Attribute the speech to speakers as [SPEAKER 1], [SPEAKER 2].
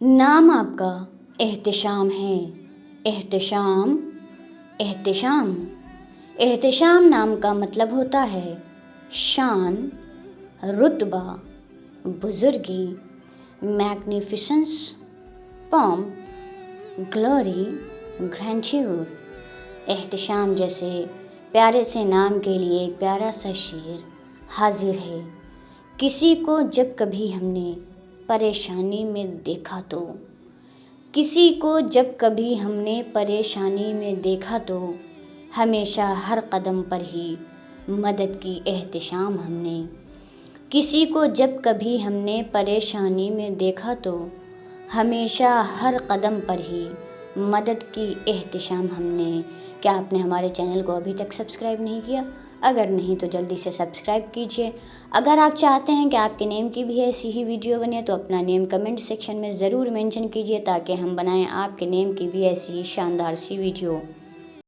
[SPEAKER 1] نام آپ کا احتشام ہے۔ احتشام، احتشام، احتشام نام کا مطلب ہوتا ہے شان، رتبہ، بزرگی، میگنیفیسنس، پومپ، گلوری، گرینٹیوڈ۔ احتشام جیسے پیارے سے نام کے لیے ایک پیارا سا شعر حاضر ہے۔ کسی کو جب کبھی ہم نے پریشانی میں دیکھا تو، کسی کو جب کبھی ہم نے پریشانی میں دیکھا تو، ہمیشہ ہر قدم پر ہی مدد کی احتشام ہم نے۔ کسی کو جب کبھی ہم نے پریشانی میں دیکھا تو، ہمیشہ ہر قدم پر ہی مدد کی احتشام ہم نے۔ کیا آپ نے ہمارے چینل کو ابھی تک سبسکرائب نہیں کیا؟ اگر نہیں تو جلدی سے سبسکرائب کیجیے۔ اگر آپ چاہتے ہیں کہ آپ کے نیم کی بھی ایسی ہی ویڈیو بنے تو اپنا نیم کمنٹ سیکشن میں ضرور مینشن کیجیے تاکہ ہم بنائیں آپ کے نیم کی بھی ایسی ہی شاندار سی ویڈیو۔